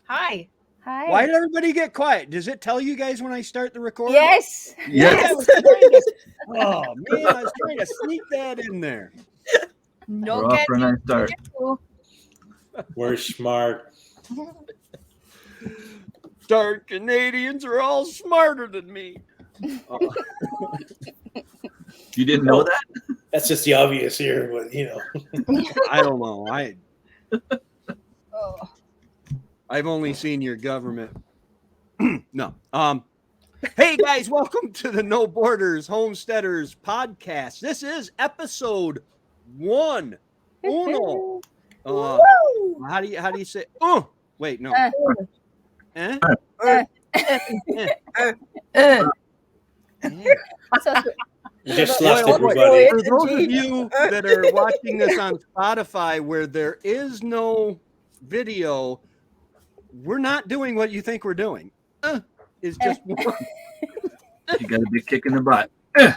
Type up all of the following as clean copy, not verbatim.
Hi. Hi. Why did everybody get quiet? Does it tell you guys when I start the recording? Yes. Yes. Oh man, I was trying to sneak that in there. No We're off for a nice start. We're smart. Darn Canadians are all smarter than me. You didn't know that? That's just the obvious here, but I don't know. Oh. I've only seen your government. No. Hey guys, welcome to the No Borders Homesteaders podcast. This is episode 1. Uno. How do you say? Oh, wait, no. You just lost everybody. For those of you that are watching this on Spotify where there is no video, we're not doing what you think we're doing. It's just one. You got a big kick in the butt. I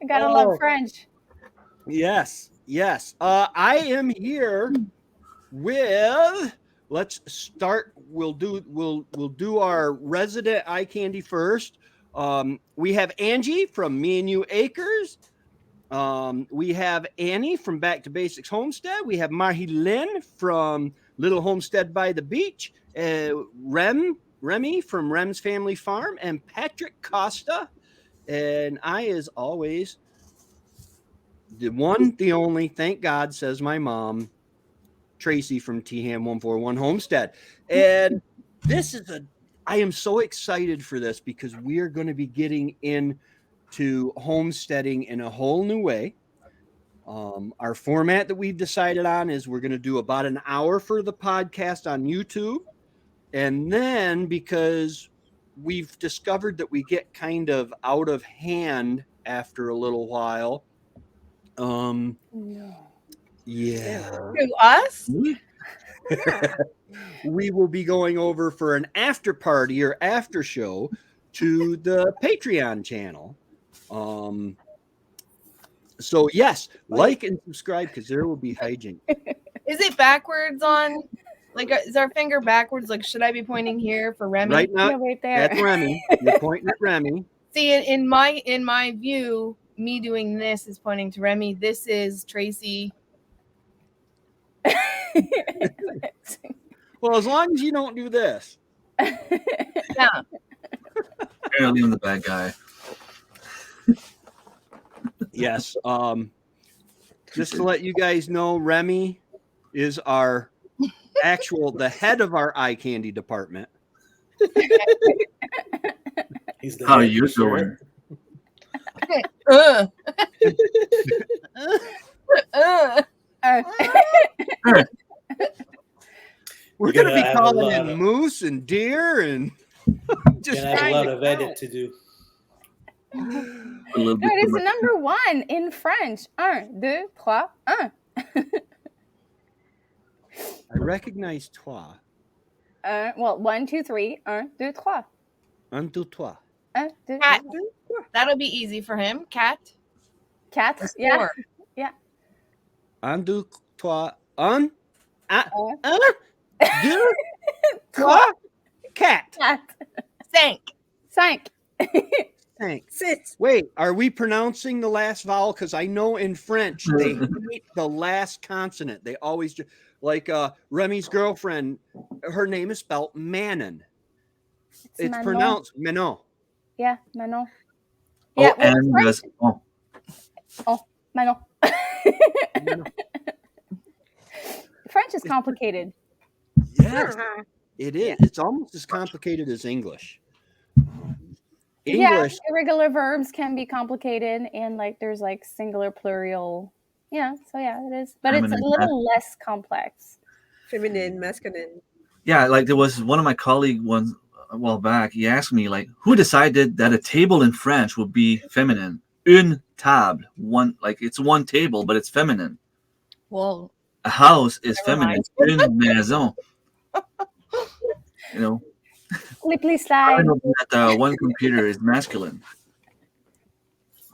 gotta love French. Yes. I am here with. Let's start. We'll do our resident eye candy first. We have Angie from Me and You Acres. We have Annie from Back to Basics Homestead. We have Marie-Lynn from Little Homestead by the Beach. Remy from Rem's Family Farm, and Patrick Costa. And I, as always, the one, the only, thank God, says my mom, Tracy from T-Ham 141 Homestead. And I am so excited for this because we are going to be getting into homesteading in a whole new way. Our format that we've decided on is we're going to do about an hour for the podcast on YouTube. And then because we've discovered that we get kind of out of hand after a little while. Yeah. To us? We will be going over for an after party or after show to the Patreon channel. So yes, like and subscribe because there will be hijinks. Is it backwards on? Like, is our finger backwards? Like, should I be pointing here for Remy? Right now, Yeah, right there. that's Remy. You're pointing at Remy. See, in my view, me doing this is pointing to Remy. This is Tracy. Well, as long as you don't do this. Yeah. Apparently, I'm the bad guy. Yes. Just to let you guys know, Remy is the head of our eye candy department. He's the How are head you sure. doing? We're You're going to gonna be have a calling lot in of- moose and deer and just Gonna have a trying lot to of edit count. to do. A little No, bit it too is the much. number 1 in French. 1, 2, 3, 1. I recognize toi. Well, 1, 2, 3. 1, 2, 3. Un, deux, trois. 1, 2, Cat. That'll be easy for him. Cat. Cat. Yeah. Four. Un, deux, trois. Un, deux, Trois. trois. Cat. Cat. Sank. 5. Thanks. Six. Wait, are we pronouncing the last vowel? Because I know in French they hate the last consonant. They always like Remy's girlfriend. Her name is spelled Manon. It's Manon. pronounced Manon. Yeah, Manon. Oh, Yeah, well, and French- there's Manon. Manon. French is complicated. Yes, it is. It's almost as complicated as English. English. Yeah, irregular verbs can be complicated, and like there's like singular, plural. Yeah, so yeah, it is, but it's a Feminine, little less complex. Feminine, masculine. yeah, like there was one of my colleagues once a while back. He asked me like, who decided that a table in French would be feminine? Une table, one, like it's one table, but it's feminine. Well, A house is Never feminine. mind. Une maison. You know, Please I slide. know that one computer is masculine.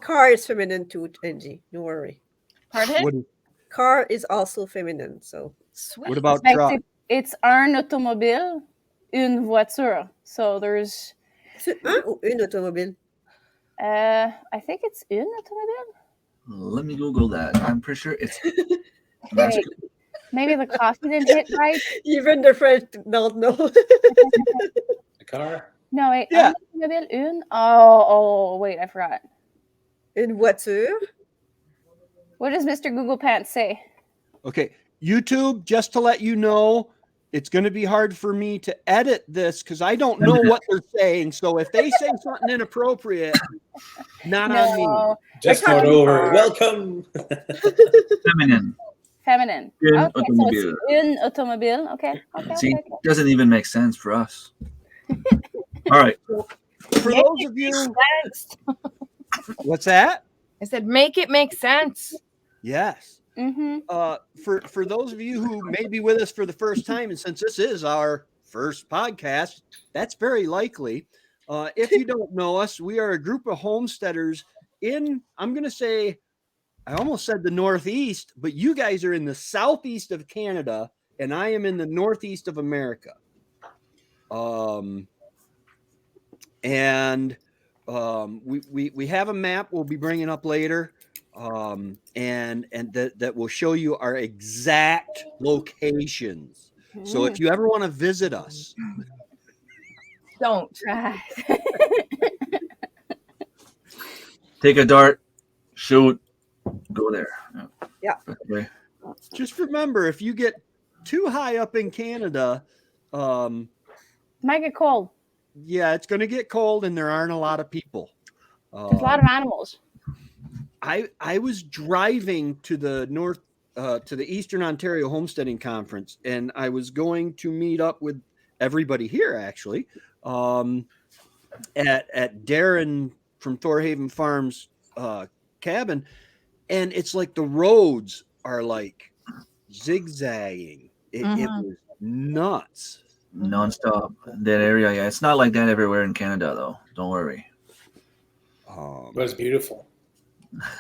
Car is feminine too, Angie. Don't worry. pardon? What, Car is also feminine. So Sweet. what about Back truck? to it's un automobile, une voiture. So there's, Une automobile. I think it's une automobile. Let me Google that. I'm pretty sure it's. Wait, maybe the coffee didn't hit right. Even the French don't know. A car? No, wait. Yeah. Un automobile, une. Oh, wait, I forgot. Une voiture. What does Mr. Google Pants say? Okay, YouTube, just to let you know, it's going to be hard for me to edit this because I don't know what they're saying. So if they say something inappropriate, not on me. No, Just start over. Welcome. Feminine. feminine. Une Okay, so automobile. it's une automobile. Okay. See, doesn't even make sense for us. All right. For those of you, what's that? I said, make it make sense. Yes. Mm-hmm. For those of you who may be with us for the first time, and since this is our first podcast, that's very likely. If you don't know us, we are a group of homesteaders in, I'm going to say, I almost said the Northeast, but you guys are in the Southeast of Canada, and I am in the Northeast of America. We have a map we'll be bringing up later. And that will show you our exact locations. So if you ever want to visit us, Don't. Take a dart, shoot, go there. Yeah. Okay. just remember, if you get too high up in Canada, Might get cold. yeah, it's going to get cold and there aren't a lot of people. There's a lot of animals. I was driving to the to the Eastern Ontario Homesteading Conference, and I was going to meet up with everybody here actually, at Darren from Thorhaven Farms cabin, and it's like the roads are like zigzagging. It was nuts. Nonstop. That area, yeah. It's not like that everywhere in Canada, though. Don't worry. It was beautiful.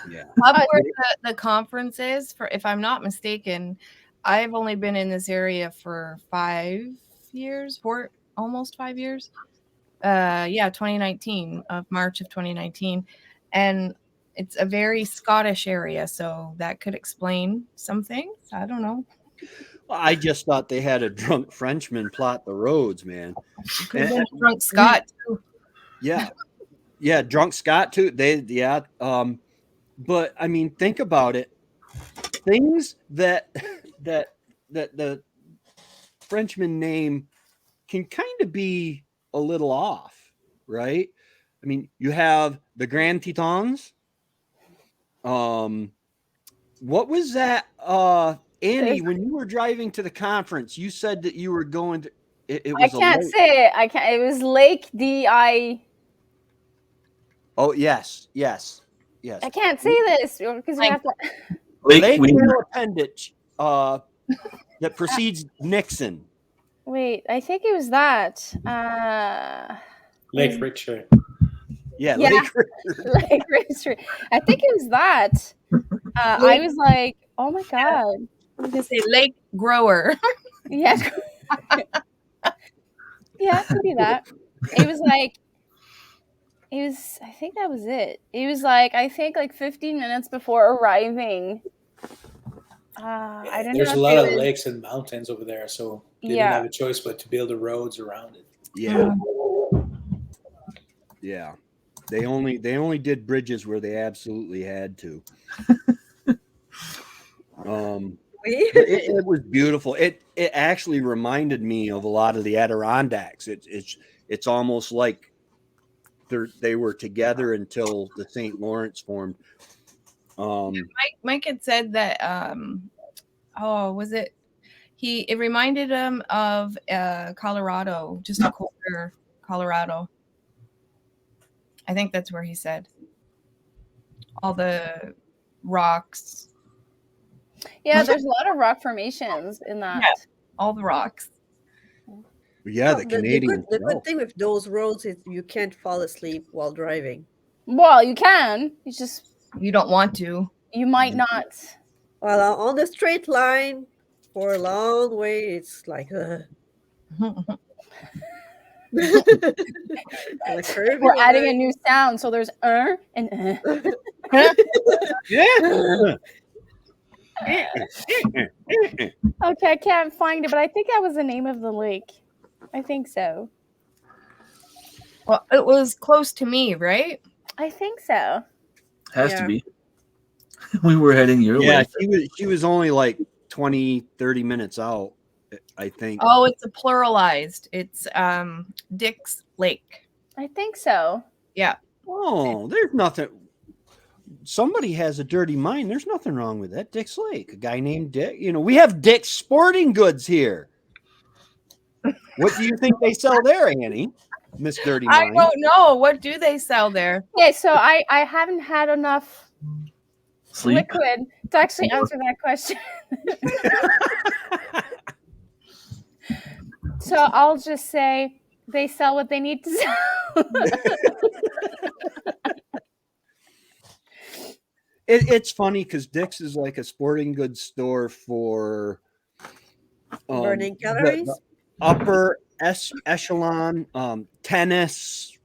Yeah. Up where the conference is, for if I'm not mistaken, I've only been in this area for 5 years, almost 5 years. 2019 of March of 2019, and it's a very Scottish area, so that could explain some things. I don't know. I just thought they had a drunk Frenchman plot the roads, man. Could have been drunk Scott too. Yeah, drunk Scott too. But I mean, think about it. Things that the Frenchman name can kind of be a little off, right? I mean, you have the Grand Tetons. What was that? Annie, when you were driving to the conference, you said that you were going to. It was I can't say it. I can't. It was Lake D.I. Oh yes. I can't say this because we have to. Lake Middle Appendage that precedes Nixon. Wait, I think it was that. Lake Richard. Yeah. Lake Richard. I think it was that. I was like, oh my god. I'm gonna say Lake Grower. Yeah. Yeah, it could be that. It was like. I think that was it. It was like, I think like 15 minutes before arriving. I don't know. There's a lot of lakes and mountains over there, so they didn't have a choice but to build the roads around it. Yeah. Yeah. They only did bridges where they absolutely had to. It was beautiful. It actually reminded me of a lot of the Adirondacks. It's almost like they were together until the St. Lawrence formed. Mike had said that it reminded him of Colorado, just a colder Colorado. I think that's where he said all the rocks. Yeah, there's a lot of rock formations in that. Yeah, all the rocks. Yeah, the Canadian. The good thing with those roads is you can't fall asleep while driving. Well, you can. It's just You don't want to. you might not. Well, on the straight line, for a long way. It's like like curving We're adding a line. new sound, so there's and Yeah. Okay, I can't find it, but I think that was the name of the lake. I think so. Well, it was close to me, right? I think so. Has Yeah. to be. We were heading your Yeah, way. she was only like 20, 30 minutes out, I think. Oh, it's a pluralized. It's Dick's Lake. I think so. Yeah. Oh, there's nothing. Somebody has a dirty mind. There's nothing wrong with that. Dick's Lake. A guy named Dick. You know, we have Dick's Sporting Goods here. What do you think they sell there, Annie? Miss Dirty I Mind. don't know. What do they sell there? Okay, so I haven't had enough Sleep. liquid to actually answer that question. So I'll just say they sell what they need to sell. It's funny because Dick's is like a sporting goods store for Burning the calories. upper echelon tennis.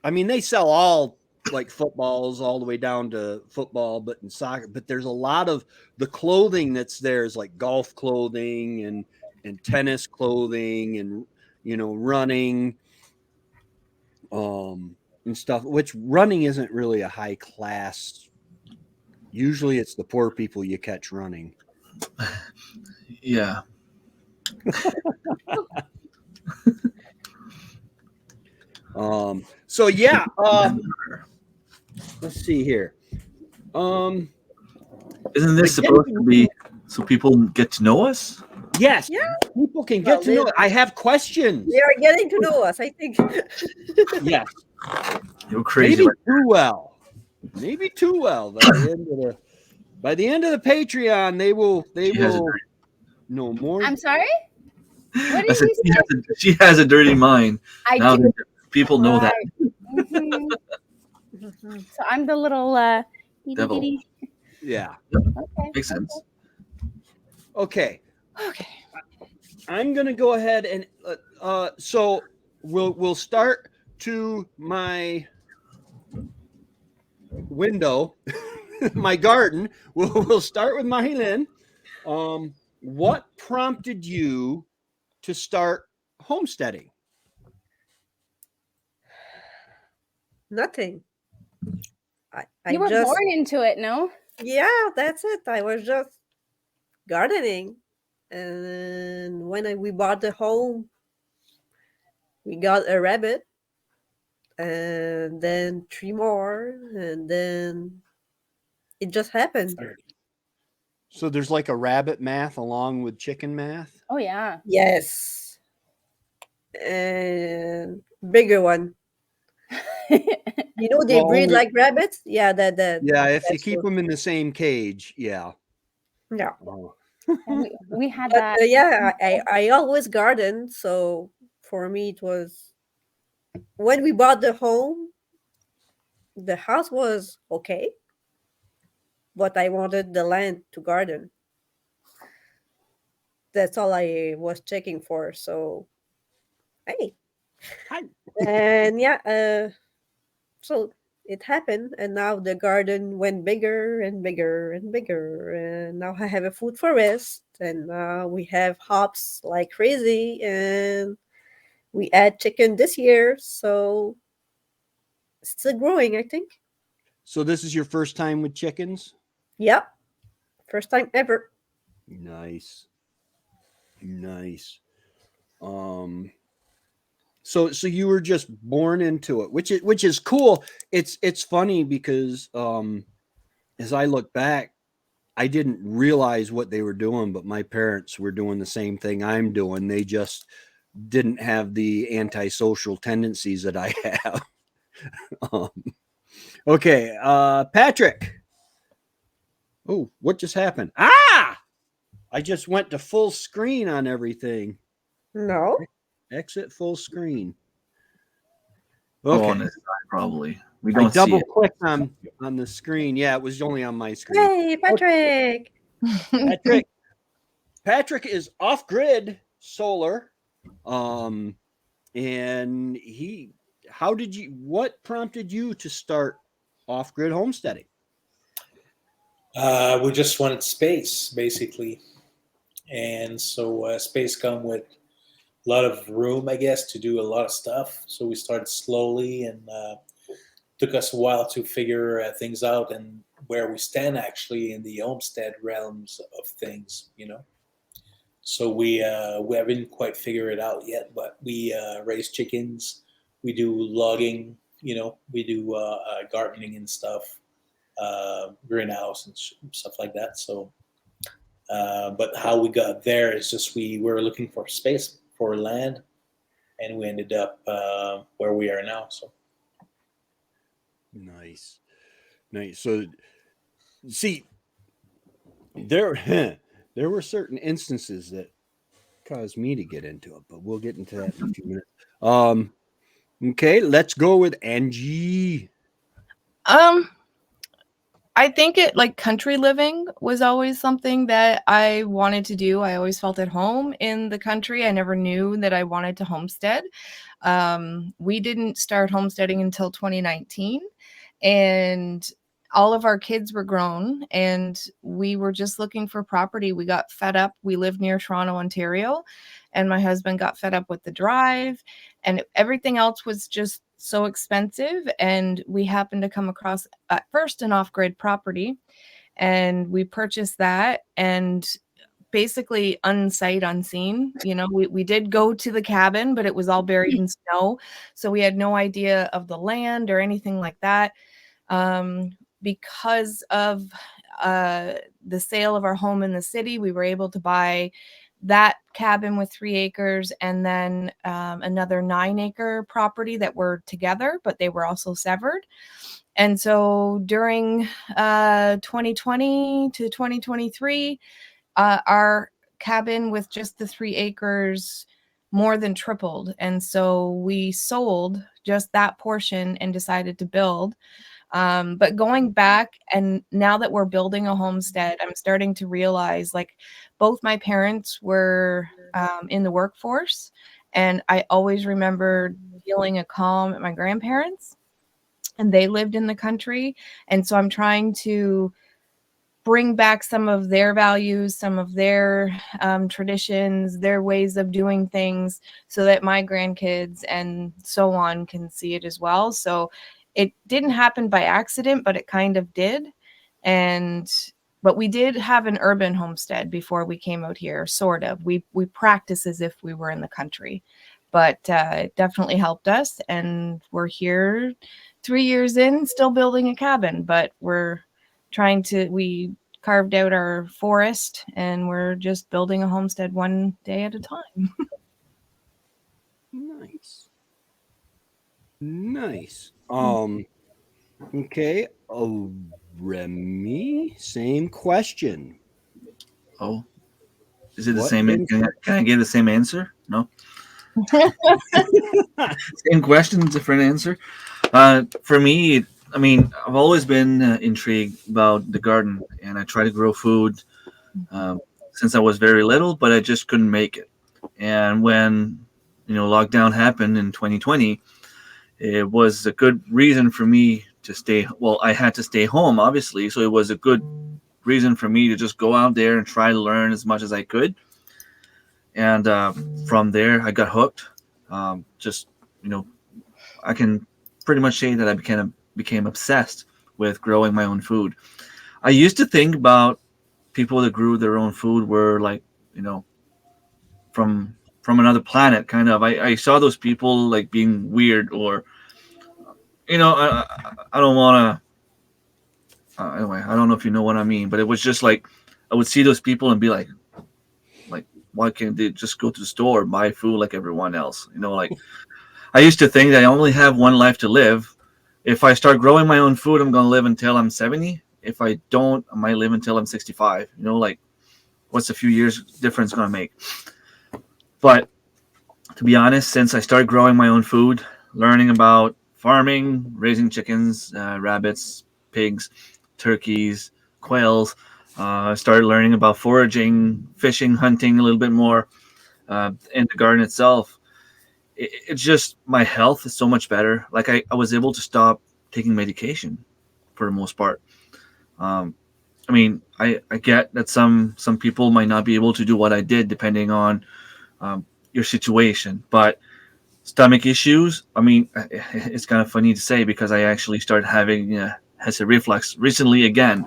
I mean, they sell all like footballs all the way down to football, but in soccer. But there's a lot of the clothing that's there is like golf clothing and tennis clothing and running and stuff. Which running isn't really a high class. Usually, it's the poor people you catch running. Yeah. So yeah, let's see here. Isn't this supposed to be so people get to know us? Yes, Yeah. people can get to know it. I have questions. They are getting to know us, I think. Yes, You're crazy. maybe too well. Maybe too well. By the end of the Patreon, they will know more. I'm sorry? What I did said you say? she has a dirty mind. I Now do. that people know that. Mhm. So I'm the little Devil. Yeah. Okay. Makes sense. Okay. Okay. I'm gonna go ahead and so we'll start to my window, my garden. We'll start with Mahilin. What prompted you to start homesteading? Nothing. I You were just born into it, no? yeah, that's it. I was just gardening, and when we bought the home, we got a rabbit, and then 3 more, and then it just happened. So there's like a rabbit math along with chicken math. Oh yeah. Yes, and bigger one. You know they Well, breed only- like rabbits. Yeah, that. Yeah, if you that's keep what- them in the same cage, yeah. Yeah. Oh. And we had But that. yeah, I always garden, so for me it was when we bought the home, the house was okay, but I wanted the land to garden. That's all I was checking for. So, hey, Hi. and yeah, so it happened, and now the garden went bigger and bigger and bigger, and now I have a food forest, and we have hops like crazy, and we add chicken this year, so it's still growing, I think. So this is your first time with chickens? Yep, first time ever. Nice. So you were just born into it, which is cool. It's funny because as I look back, I didn't realize what they were doing, but my parents were doing the same thing I'm doing. They just didn't have the antisocial tendencies that I have. Okay, Patrick. Oh, what just happened? I just went to full screen on everything. No, Exit full screen. Go Okay. on this side, probably. We I don't see double it. clicked on the screen. Yeah, it was only on my screen. hey Patrick. Patrick. Patrick is off-grid solar, and what prompted you to start off-grid homesteading? We just wanted space, basically, and so space come with a lot of room, I guess, to do a lot of stuff. So we started slowly, and took us a while to figure things out and where we stand actually in the homestead realms of things, So we haven't quite figured it out yet, but we raise chickens, we do logging, we do gardening and stuff, greenhouse and stuff like that. So, but how we got there is just we were looking for space for land, and we ended up where we are now. So nice. So, see, there were certain instances that caused me to get into it, but we'll get into that in a few minutes. Okay, let's go with Angie. I think country living was always something that I wanted to do. I always felt at home in the country. I never knew that I wanted to homestead. We didn't start homesteading until 2019, and all of our kids were grown, and we were just looking for property. We got fed up. We lived near Toronto, Ontario, and my husband got fed up with the drive, and everything else was just so expensive. And we happened to come across at first an off-grid property, and we purchased that, and basically unsight unseen. We did go to the cabin, but it was all buried in snow, so we had no idea of the land or anything like that. Because of the sale of our home in the city, we were able to buy that cabin with 3 acres, and then another 9-acre property that were together, but they were also severed. And so during 2020 to 2023, our cabin with just the 3 acres more than tripled. And so we sold just that portion and decided to build. But going back, and now that we're building a homestead, I'm starting to realize both my parents were in the workforce, and I always remember feeling a calm at my grandparents, and they lived in the country. And so I'm trying to bring back some of their values, some of their traditions, their ways of doing things, so that my grandkids and so on can see it as well. So it didn't happen by accident, but it kind of did. But we did have an urban homestead before we came out here, sort of. We practice as if we were in the country, but it definitely helped us. And we're here 3 years in, still building a cabin, but we carved out our forest, and we're just building a homestead one day at a time. Nice. Okay. Oh, Remy, same question. Oh, is it the same? Can I get the same answer? No. Same question, different answer. For me, I've always been intrigued about the garden, and I try to grow food since I was very little, but I just couldn't make it. And when lockdown happened in 2020, it was a good reason for me to stay. Well, I had to stay home, obviously, so it was a good reason for me to just go out there and try to learn as much as I could. And from there, I got hooked. I can pretty much say that I became obsessed with growing my own food. I used to think about people that grew their own food were from another planet, kind of. I saw those people being weird, or I don't want to. Anyway, I don't know if you know what I mean, but it was just I would see those people and be like, why can't they just go to the store and buy food like everyone else? I used to think that I only have one life to live. If I start growing my own food, I'm going to live until I'm 70. If I don't, I might live until I'm 65. What's a few years difference going to make? But to be honest, since I started growing my own food, learning about farming, raising chickens, rabbits, pigs, turkeys, quails, I started learning about foraging, fishing, hunting a little bit more in the garden itself. It's just my health is so much better. Like I was able to stop taking medication for the most part. Um, I mean, I get that some people might not be able to do what I did depending on your situation, but stomach issues. I mean, it's kind of funny to say because I actually started having acid reflux recently again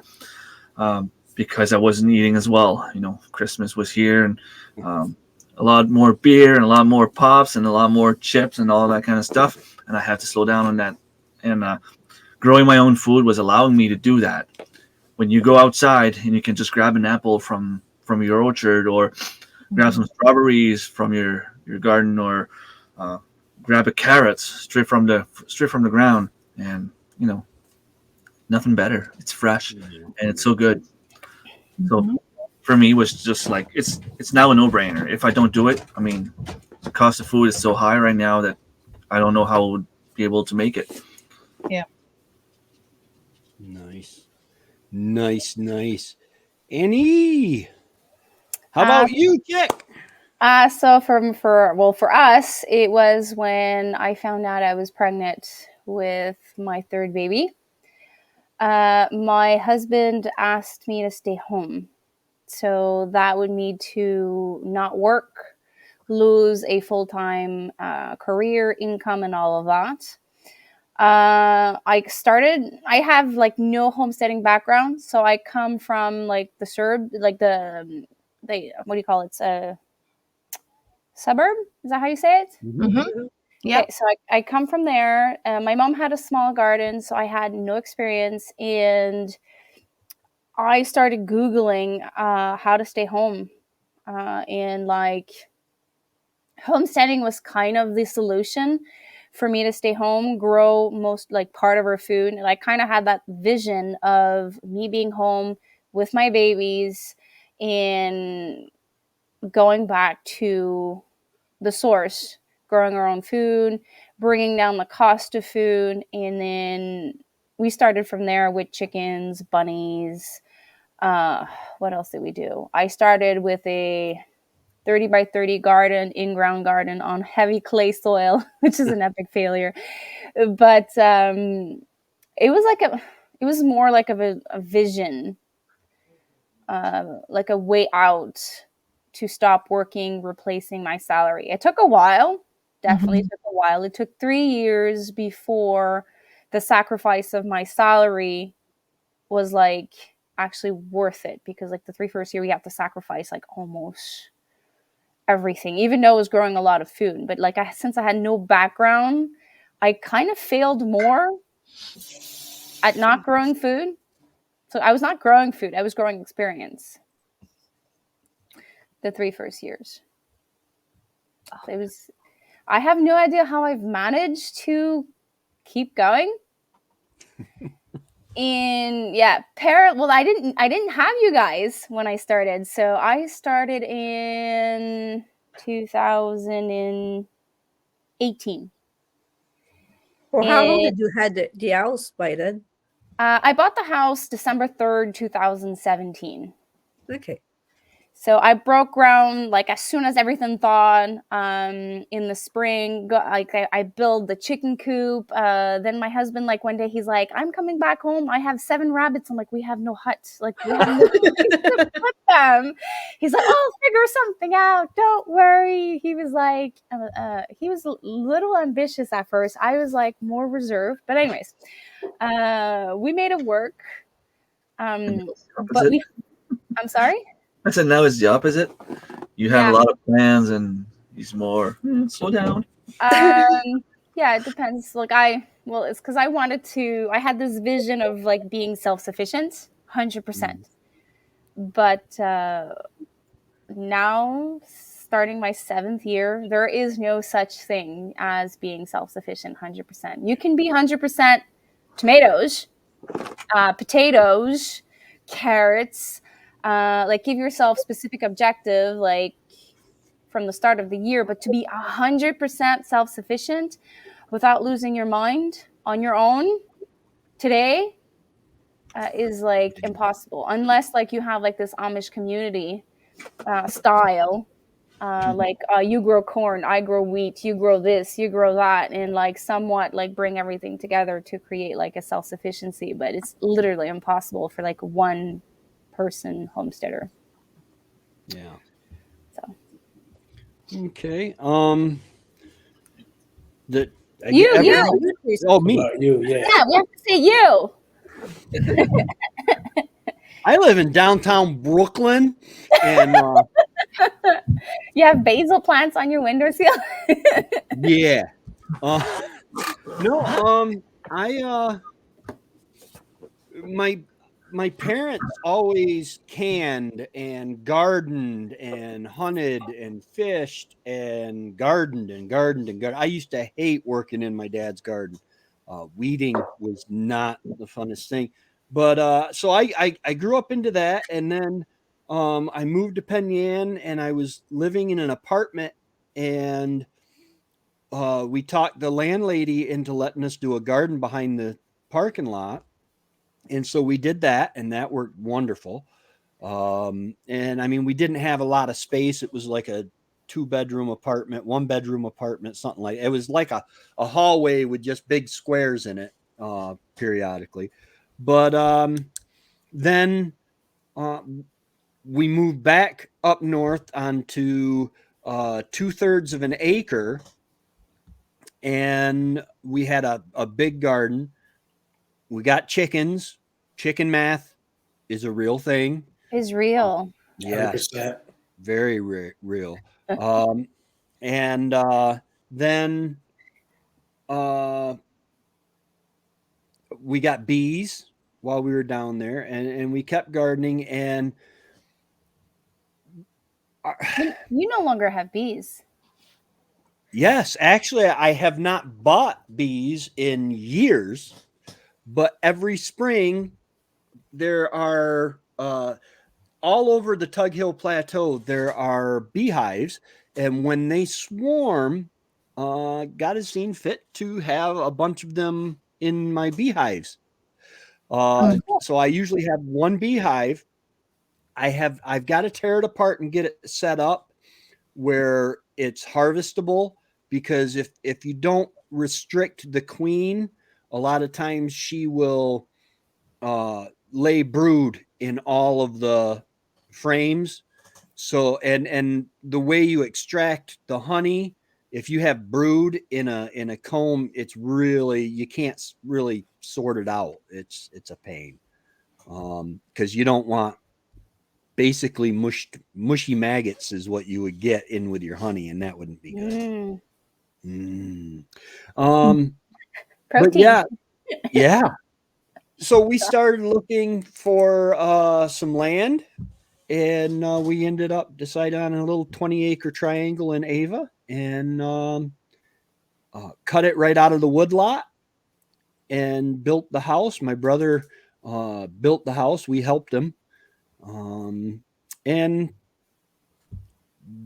because I wasn't eating as well. You know, Christmas was here and a lot more beer and a lot more pops and a lot more chips and all that kind of stuff, and I had to slow down on that. And growing my own food was allowing me to do that. When you go outside and you can just grab an apple from your orchard or grab some strawberries from your garden or grab a carrots straight from the ground, and you know, nothing better. It's fresh and it's so good. So for me, it was just like it's now a no-brainer. If I don't do it, I mean, the cost of food is so high right now that I don't know how I would be able to make it. Yeah. Nice. Annie, how about you, Chick? So for us, it was when I found out I was pregnant with my third baby. My husband asked me to stay home. So that would mean to not work, lose a full-time career, income, and all of that. I have like no homesteading background. So I come from like the what do you call it? Suburb? Is that how you say it? Mm-hmm. Yeah. Okay, so I come from there. My mom had a small garden, so I had no experience. And I started Googling how to stay home. And like homesteading was kind of the solution for me to stay home, grow most like part of our food. And I kind of had that vision of me being home with my babies and going back to the source, growing our own food, bringing down the cost of food. And then we started from there with chickens, bunnies. What else did we do? I started with a 30 by 30 garden, in-ground garden on heavy clay soil, which is an epic failure. But it was more like of a vision, like a way out to stop working, replacing my salary. It took a while, definitely took a while. It took 3 years before the sacrifice of my salary was like actually worth it, because like the first 3 years we have to sacrifice like almost everything, even though I was growing a lot of food. But like since I had no background, I kind of failed more at not growing food. So I was not growing food, I was growing experience the first 3 years. I have no idea how I've managed to keep going. And yeah, I didn't have you guys when I started. So I started in 2018. For how long And did you had the house by then? I bought the house December 3rd, 2017. Okay. So I broke ground like as soon as everything thawed in the spring. I built the chicken coop. Then my husband, like one day, he's like, "I'm coming back home. I have 7 rabbits." I'm like, "We have no hut. Like we have no place to put them." He's like, "I'll figure something out. Don't worry." He was like, he was a little ambitious at first. I was like more reserved. But anyways, we made it work. I'm sorry. I said now it's the opposite. You have a lot of plans, and he's more slow down. Yeah, it depends. Like it's because I had this vision of like being self-sufficient, 100%. But now, starting my 7th year, there is no such thing as being self-sufficient 100%. You can be 100% tomatoes, potatoes, carrots. Like give yourself specific objective, like from the start of the year, but to be 100% self-sufficient without losing your mind on your own today, is like impossible unless like you have like this Amish community style. You grow corn, I grow wheat, you grow this, you grow that, and like somewhat like bring everything together to create like a self-sufficiency. But it's literally impossible for like one person homesteader. Yeah. So Okay. You. Oh, me. About you, yeah. Yeah, we have to say you. I live in downtown Brooklyn, and You have basil plants on your windowsill. yeah. No. My parents always canned and gardened and hunted and fished and gardened and gardened and gardened. I used to hate working in my dad's garden. Weeding was not the funnest thing. But so I grew up into that, and then I moved to Penn Yan, and I was living in an apartment, and we talked the landlady into letting us do a garden behind the parking lot. And so we did that, and that worked wonderful. And I mean, we didn't have a lot of space. It was like a 2-bedroom apartment, 1-bedroom apartment, something like it was like a hallway with just big squares in it periodically. But then we moved back up north onto 2/3 of an acre, and we had a big garden. We got chickens. Chicken math is a real thing. Is real. Yes, 100%. very real. And then we got bees while we were down there, and we kept gardening. And You no longer have bees. yes, actually, I have not bought bees in years, but every spring there are all over the Tug Hill Plateau, there are beehives, and when they swarm, God has seen fit to have a bunch of them in my beehives. So I usually have one beehive. I've got to tear it apart and get it set up where it's harvestable, because if you don't restrict the queen, a lot of times she will lay brood in all of the frames. So and the way you extract the honey, if you have brood in a comb, it's really, you can't really sort it out. It's a pain, because you don't want basically mushy maggots is what you would get in with your honey, and that wouldn't be good. But Protein. yeah. So we started looking for some land, and we ended up deciding on a little 20-acre triangle in Ava, and cut it right out of the woodlot and built the house. My brother built the house. We helped him. And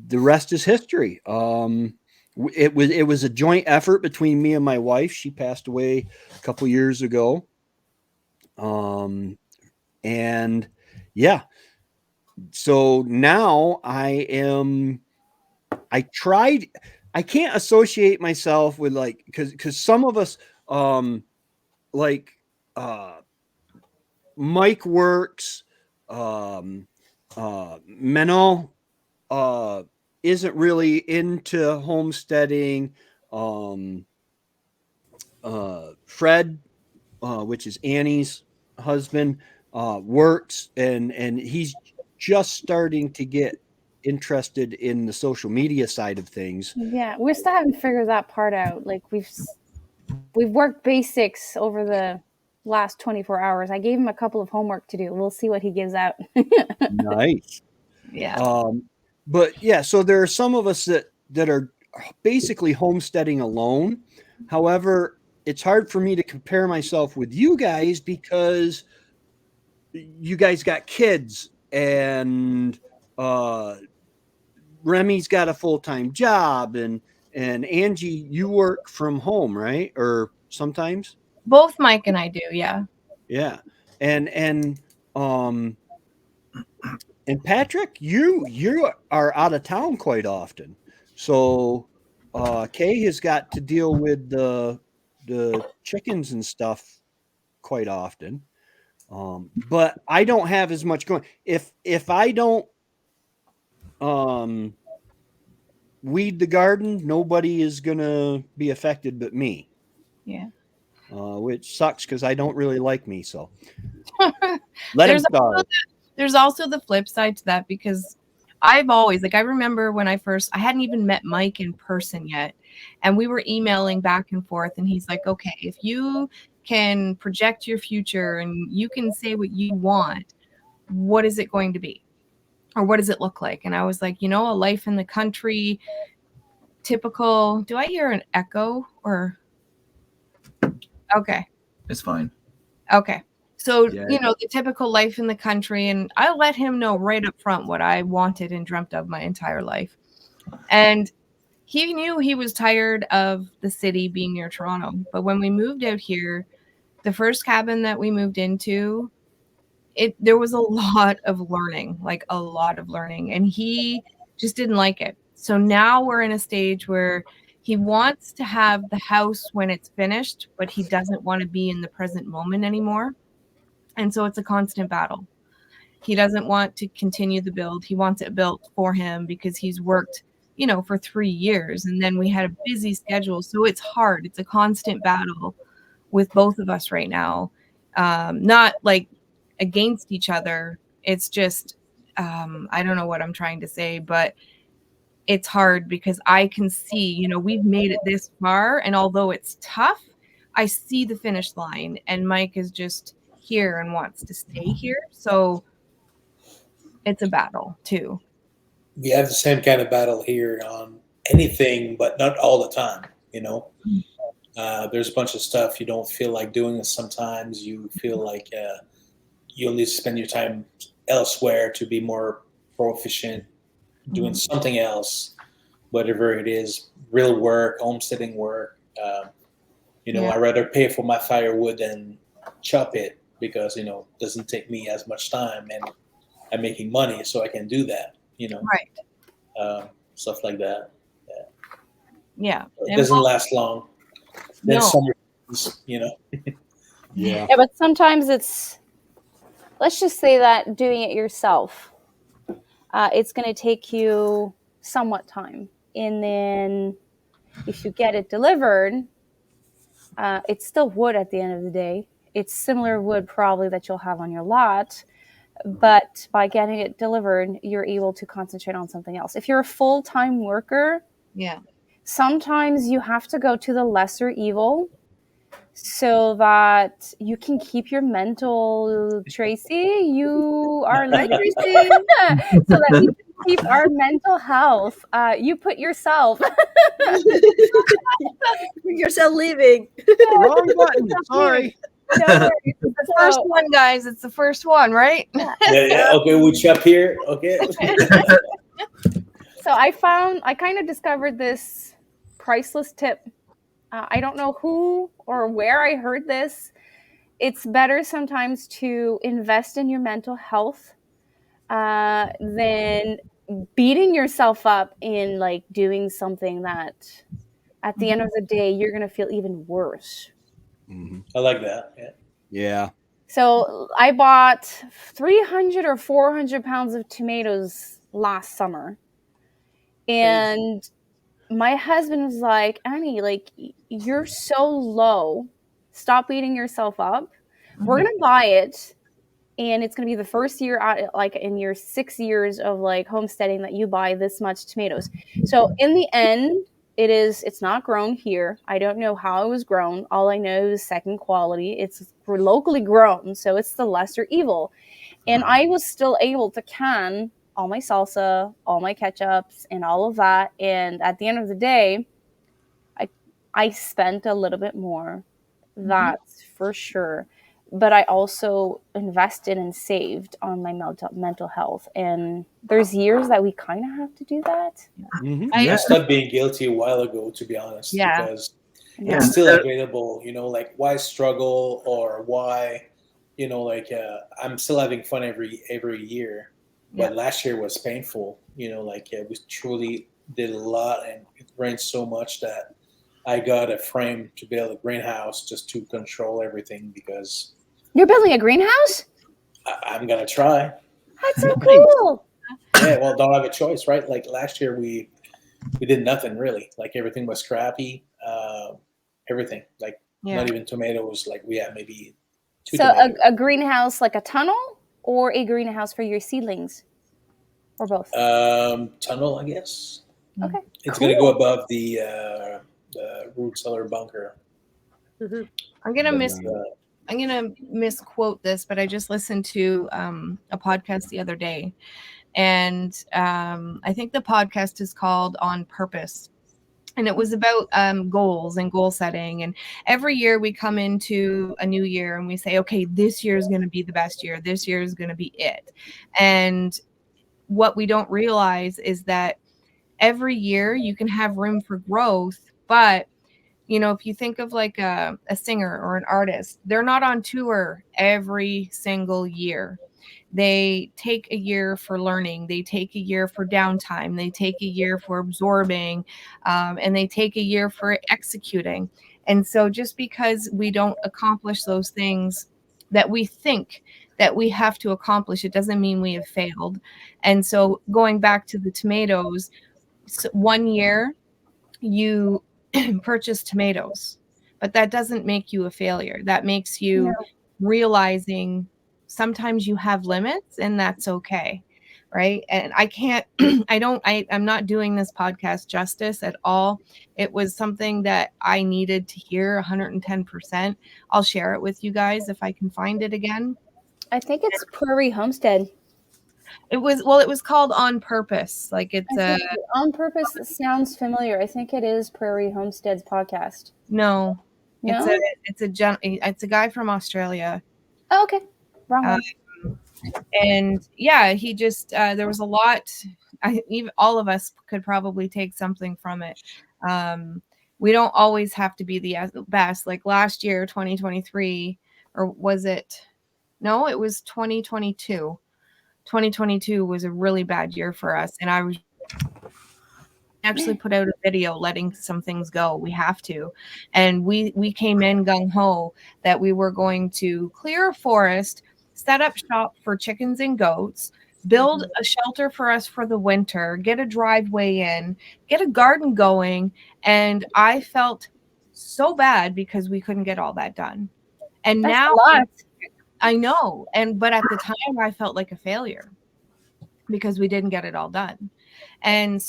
the rest is history. It was a joint effort between me and my wife. She passed away a couple years ago. And yeah, so now I can't associate myself with, like, because some of us, Mike works, Menno isn't really into homesteading. Fred, which is Annie's husband, works, and he's just starting to get interested in the social media side of things. Yeah, we still haven't figured that part out. Like we've worked basics over the last 24 hours. I gave him a couple of homework to do. We'll see what he gives out. Nice. Yeah. But yeah, so there are some of us that are basically homesteading alone. However, it's hard for me to compare myself with you guys because you guys got kids, and Remy's got a full-time job, and Angie, you work from home, right? Or sometimes? Both Mike and I do, yeah. Yeah. And um and Patrick, you are out of town quite often. So Kay has got to deal with the chickens and stuff quite often. But I don't have as much going. If I don't weed the garden, nobody is gonna be affected but me. Yeah. Which sucks because I don't really like me. So let him There's start. There's also the flip side to that, because I've always, like, I remember when I hadn't even met Mike in person yet, and we were emailing back and forth, and he's like, okay, if you can project your future and you can say what you want, what is it going to be? Or what does it look like? And I was like, a life in the country, typical. Do I hear an echo or? Okay. It's fine. Okay. So, Yeah. The typical life in the country, and I let him know right up front what I wanted and dreamt of my entire life. And he knew he was tired of the city being near Toronto. But when we moved out here, the first cabin that we moved into, there was a lot of learning, and he just didn't like it. So now we're in a stage where he wants to have the house when it's finished, but he doesn't want to be in the present moment anymore. And so it's a constant battle. He doesn't want to continue the build. He wants it built for him because he's worked, for 3 years. And then we had a busy schedule. So it's hard. It's a constant battle with both of us right now. Not like against each other. It's just, I don't know what I'm trying to say, but it's hard because I can see, we've made it this far. And although it's tough, I see the finish line, and Mike is just here and wants to stay here. So it's a battle too. We have the same kind of battle here on anything, but not all the time, There's a bunch of stuff you don't feel like doing. Sometimes you feel like you'll need to spend your time elsewhere to be more proficient, doing something else, whatever it is, real work, homesteading work. I'd rather pay for my firewood than chop it because, it doesn't take me as much time and I'm making money, so I can do that, Right. Stuff like that. Yeah. It doesn't last long. Then No. summer, Yeah. Yeah, but sometimes let's just say that doing it yourself, it's going to take you somewhat time. And then if you get it delivered, it's still wood at the end of the day. It's similar wood probably that you'll have on your lot. But by getting it delivered, you're able to concentrate on something else. If you're a full-time worker, Yeah. sometimes you have to go to the lesser evil so that you can keep your mental, Tracy, you are Right, leaving. Tracy? So that we can keep our mental health. You put yourself. Yourself leaving. Wrong button. Sorry. No worries. The first one, guys. It's the first one, right? Yeah. Okay, we chop here. Okay. So I kind of discovered this priceless tip. I don't know who or where I heard this. It's better sometimes to invest in your mental health than beating yourself up in like doing something that at the end of the day, you're going to feel even worse. Mm-hmm. I like that. Yeah. Yeah. So I bought 300 or 400 pounds of tomatoes last summer. And my husband was like, Annie, like, you're so low. Stop beating yourself up. We're going to buy it. And it's going to be the first year out, like in your 6 years of like homesteading that you buy this much tomatoes. So in the end, it's not grown here. I don't know how it was grown. All I know is second quality. It's locally grown. So it's the lesser evil. And I was still able to can all my salsa, all my ketchups, and all of that. And at the end of the day, I spent a little bit more. That's for sure. But I also invested and saved on my mental health. And there's years that we kind of have to do that. Mm-hmm. I stopped being guilty a while ago, to be honest, Yeah. because Yeah. it's still available. Like why struggle or why like I'm still having fun every year, but Yeah. last year was painful. Like we truly did a lot, and it rained so much that I got a frame to build a greenhouse just to control everything because You're building a greenhouse? I'm gonna try. That's so cool. Yeah, well, don't have a choice, right? Like last year, we did nothing really. Like everything was crappy. Everything, like Yeah. not even tomatoes. Like we had maybe 2 So tomatoes. a greenhouse, like a tunnel, or a greenhouse for your seedlings, or both? Tunnel, I guess. Okay. It's Cool. gonna go above the root cellar bunker. Mhm. I'm gonna But, miss. I'm gonna misquote this, but I just listened to a podcast the other day, and I think the podcast is called On Purpose, and it was about goals and goal setting. And every year we come into a new year and we say, okay, this year is going to be the best year. This year is going to be it. And what we don't realize is that every year you can have room for growth, but if you think of like a singer or an artist, they're not on tour every single year. They take a year for learning. They take a year for downtime. They take a year for absorbing, and they take a year for executing. And so just because we don't accomplish those things that we think that we have to accomplish, it doesn't mean we have failed. And so going back to the tomatoes, one year you purchase tomatoes, but that doesn't make you a failure. That makes you realizing sometimes you have limits, and that's okay. Right. And I can't, I'm not doing this podcast justice at all. It was something that I needed to hear 110%. I'll share it with you guys if I can find it again. I think it's Prairie Homestead. It was called On Purpose. Like it's I think On Purpose sounds familiar. I think it is Prairie Homestead's podcast. no, No? it's a guy from Australia. Oh, okay. Wrong one. And yeah, he just there was a lot. Even all of us could probably take something from it. We don't always have to be the best. Like last year, 2023, or was it? No, it was 2022. 2022 was a really bad year for us, and I was actually put out a video letting some things go. We have to. And we came in gung-ho that we were going to clear a forest, set up shop for chickens and goats, build a shelter for us for the winter, get a driveway in, get a garden going. And I felt so bad because we couldn't get all that done. And That's now a lot. I know. But at the time I felt like a failure because we didn't get it all done.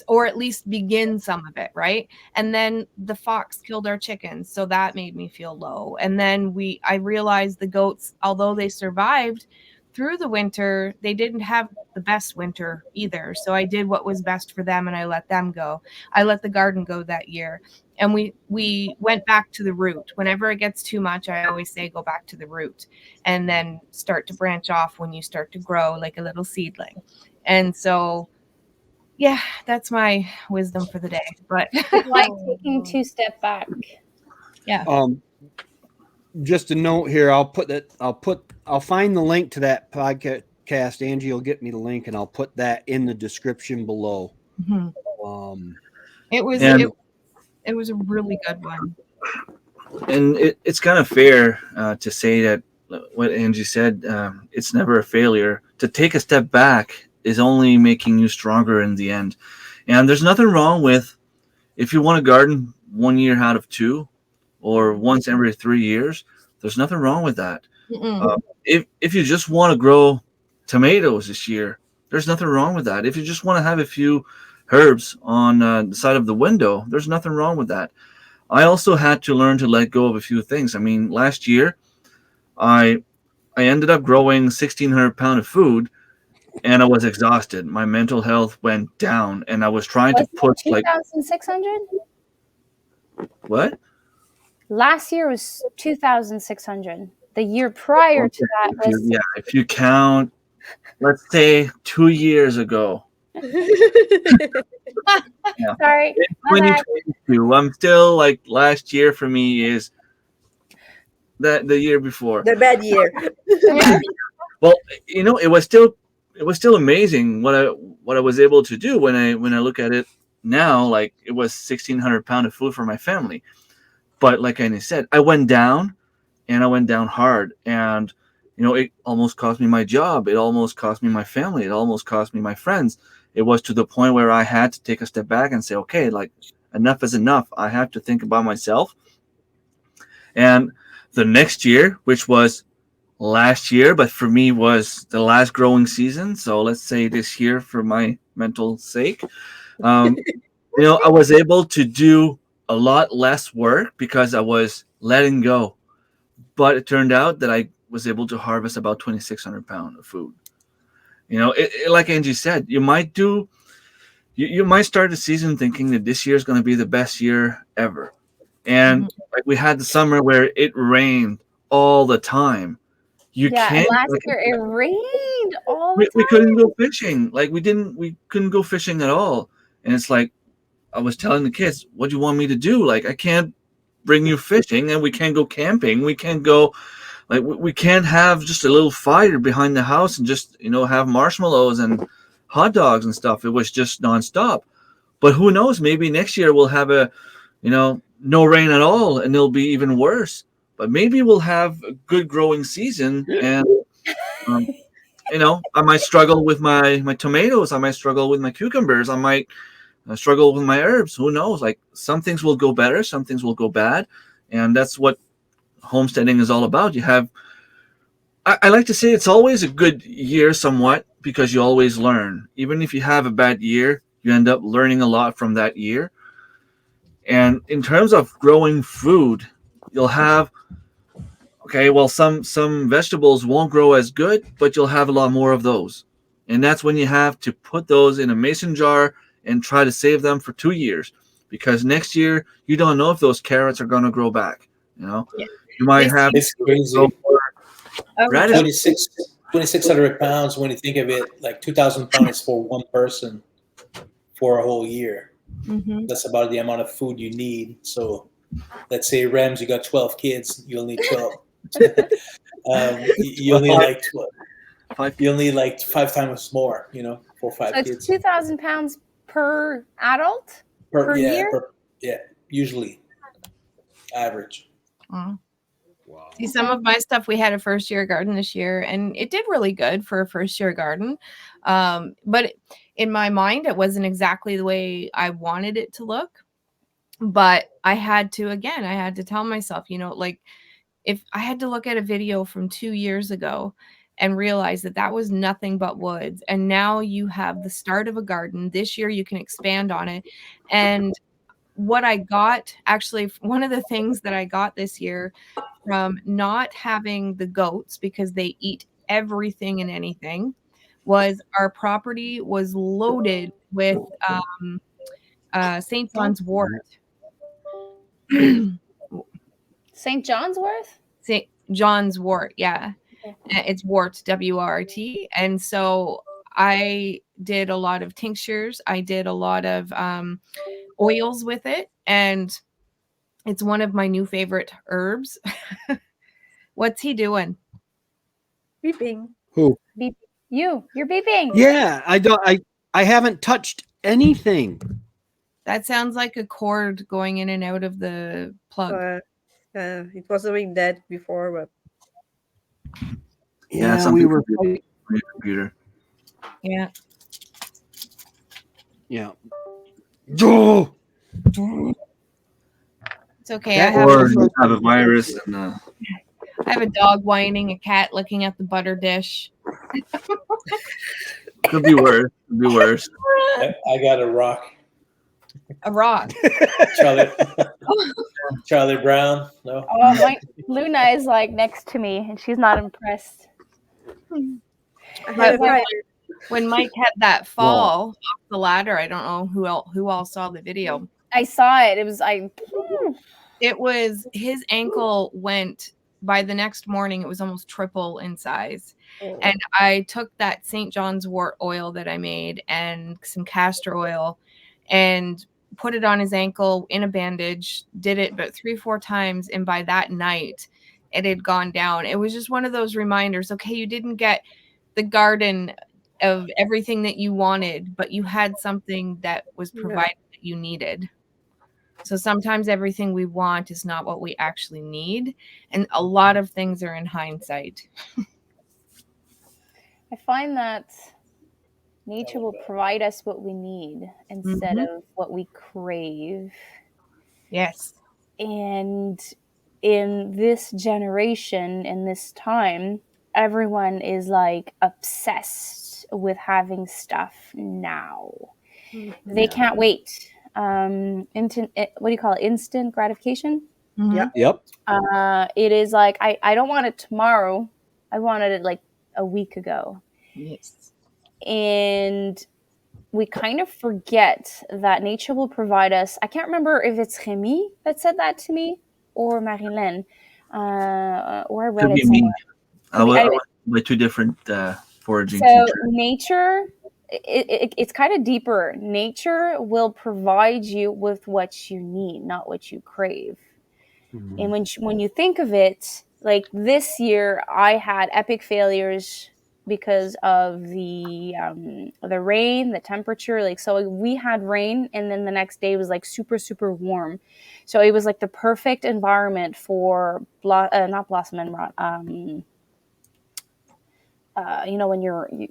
Or at least begin some of it, right? And then the fox killed our chickens, so that made me feel low. And then I realized the goats, although they survived through the winter, they didn't have the best winter either. So I did what was best for them, and I let them go. I let the garden go that year, and we went back to the root. Whenever it gets too much, I always say go back to the root, and then start to branch off when you start to grow like a little seedling. And so yeah, that's my wisdom for the day. But Like taking 2 step back. yeah. Just a note here. I'll find the link to that podcast. Angie will get me the link, and I'll put that in the description below. Mm-hmm. It was a really good one. And it's kind of fair to say that what Angie said, it's never a failure. To take a step back is only making you stronger in the end. And there's nothing wrong with, if you want to garden 1 year out of 2 or once every 3 years, there's nothing wrong with that. If you just want to grow tomatoes this year, there's nothing wrong with that. If you just want to have a few herbs on the side of the window, there's nothing wrong with that. I also had to learn to let go of a few things. I mean, last year, I ended up growing 1,600 pounds of food, and I was exhausted. My mental health went down, and I was trying to put 2,600? What? Last year was 2,600. The year prior to that was if you count, let's say 2 years ago. Sorry. In 2022, I'm still like, last year for me is that the year before. The bad year. Well, it was still amazing what I was able to do when I look at it now. Like, it was 1,600 pounds of food for my family. But like I said, I went down, and I went down hard, and it almost cost me my job. It almost cost me my family. It almost cost me my friends. It was to the point where I had to take a step back and say, okay, like, enough is enough. I have to think about myself. And the next year, which was last year, but for me was the last growing season. So let's say this year for my mental sake, I was able to do a lot less work because I was letting go. But it turned out that I was able to harvest about 2,600 pounds of food. Like Angie said, you might start the season thinking that this year is going to be the best year ever. And like, we had the summer where it rained all the time. Last year it rained all the time. We couldn't go fishing. Like, we couldn't go fishing at all. And it's like, I was telling the kids, what do you want me to do? Like, I can't bring you fishing, and we can't go camping. We can't go, like, we can't have just a little fire behind the house and just, have marshmallows and hot dogs and stuff. It was just nonstop. But who knows? Maybe next year we'll have no rain at all, and it'll be even worse. But maybe we'll have a good growing season, and I might struggle with my tomatoes. I might struggle with my cucumbers. I might struggle with my herbs. Who knows? Like, some things will go better, some things will go bad, and that's what homesteading is all about. I like to say it's always a good year somewhat, because you always learn. Even if you have a bad year, you end up learning a lot from that year. And in terms of growing food, you'll have, some vegetables won't grow as good, but you'll have a lot more of those. And that's when you have to put those in a mason jar and try to save them for 2 years, because next year you don't know if those carrots are going to grow back. You might have. It's crazy. 2,600 pounds. When you think of it, like 2,000 pounds for one person for a whole year. Mm-hmm. That's about the amount of food you need. So, let's say, Rams, you got 12 kids. You'll need 12. You'll need like 12. You'll need like 5 times more. For 5 So kids. it's 2,000 pounds per adult per year. Usually average. Wow. Wow. See, some of my stuff, we had a first year garden this year, and it did really good for a first year garden. But in my mind, it wasn't exactly the way I wanted it to look. But I had to tell myself, like, if I had to look at a video from 2 years ago and realize that was nothing but woods, and now you have the start of a garden. This year you can expand on it. And what I got, actually, one of the things that I got this year from not having the goats, because they eat everything and anything, was our property was loaded with St. John's wort. St. John's wort? St. John's wort, yeah. Okay. It's wort, W-R-T. And so I did a lot of tinctures. I did a lot of oils with it. And it's one of my new favorite herbs. What's he doing? Beeping. Who? You're beeping. Yeah, I haven't touched anything. That sounds like a cord going in and out of the plug. It was doing that before, but Yeah, we were. on your computer. Yeah. Yeah. Oh! It's okay. Or you have a virus, and I have a dog whining, a cat looking at the butter dish. could be worse. Could be worse. I got a rock. A rock. Charlie Brown. No. Oh, Luna is like next to me, and she's not impressed. When Mike had that fall off the ladder, I don't know who all saw the video. I saw it. It was It was his ankle went by the next morning. It was almost triple in size. Oh. And I took that St. John's wort oil that I made and some castor oil and put it on his ankle in a bandage, did it about 3-4 times. And by that night, it had gone down. It was just one of those reminders. Okay, you didn't get the garden of everything that you wanted, but you had something that was provided that you needed. So sometimes everything we want is not what we actually need. And a lot of things are in hindsight. I find that nature will provide us what we need instead of what we crave. Yes. And in this generation, in this time, everyone is like obsessed with having stuff now. They can't wait. What do you call it? Instant gratification. Yeah. Yep. It is like I don't want it tomorrow. I wanted it like a week ago. Yes. And we kind of forget that nature will provide us. I can't remember if it's Remy that said that to me or Marilyn, or I read Could it be somewhere. me. I went by two different foraging So teachers. nature, it's kind of deeper. Nature will provide you with what you need, not what you crave. And when you think of it, like this year, I had epic failures because of the rain, the temperature. Like, so we had rain, and then the next day was like super, super warm. So it was like the perfect environment for not blossom and rot. When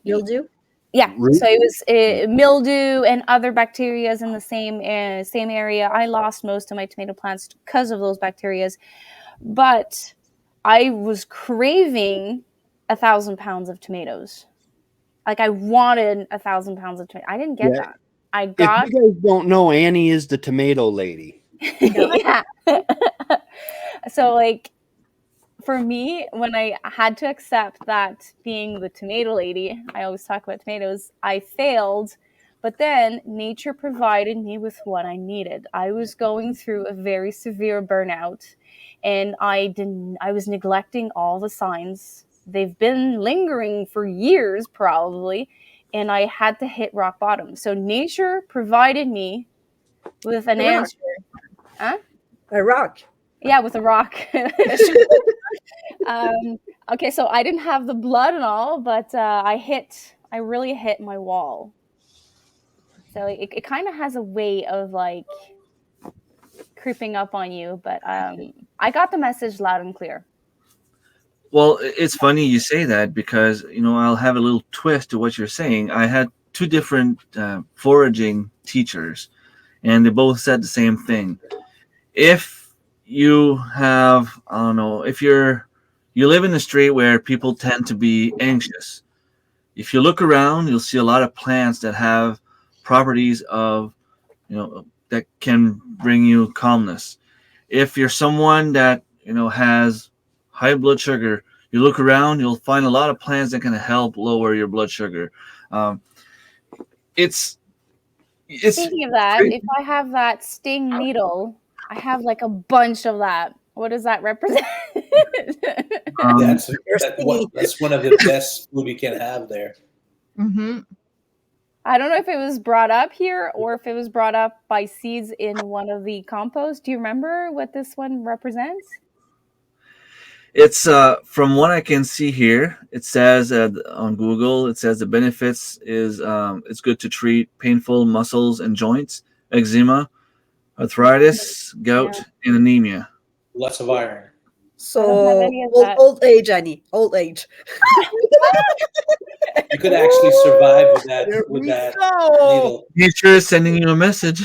Mildew? yeah. So it was mildew and other bacteria in the same area. I lost most of my tomato plants because of those bacteria, but I was craving 1,000 pounds of tomatoes. Like I wanted 1,000 pounds of tomatoes. I didn't get that. I got. If you guys don't know, Annie is the tomato lady. Yeah. So like, for me, when I had to accept that being the tomato lady, I always talk about tomatoes, I failed. But then nature provided me with what I needed. I was going through a very severe burnout, and I was neglecting all the signs. They've been lingering for years, probably, and I had to hit rock bottom. So nature provided me with an answer. Huh? A rock. Yeah, with a rock. Okay, so I didn't have the blood and all, but I really hit my wall. So it kind of has a way of like creeping up on you, but I got the message loud and clear. Well, it's funny you say that because, I'll have a little twist to what you're saying. I had two different foraging teachers, and they both said the same thing. If you have, I don't know, if you live in a street where people tend to be anxious, if you look around, you'll see a lot of plants that have properties of, that can bring you calmness. If you're someone that, has high blood sugar, you look around, you'll find a lot of plants that can help lower your blood sugar. It's Speaking of that, if I have that sting needle, I have like a bunch of that. What does that represent? That's one of the best food you can have there. Mm-hmm. I don't know if it was brought up here or if it was brought up by seeds in one of the compost. Do you remember what this one represents? It's from what I can see here. It says on Google, it says the benefits is it's good to treat painful muscles and joints, eczema, arthritis, gout, and anemia. Lots of iron. So old age, Annie. Old age. You could actually survive with that needle. Nature is sending you a message.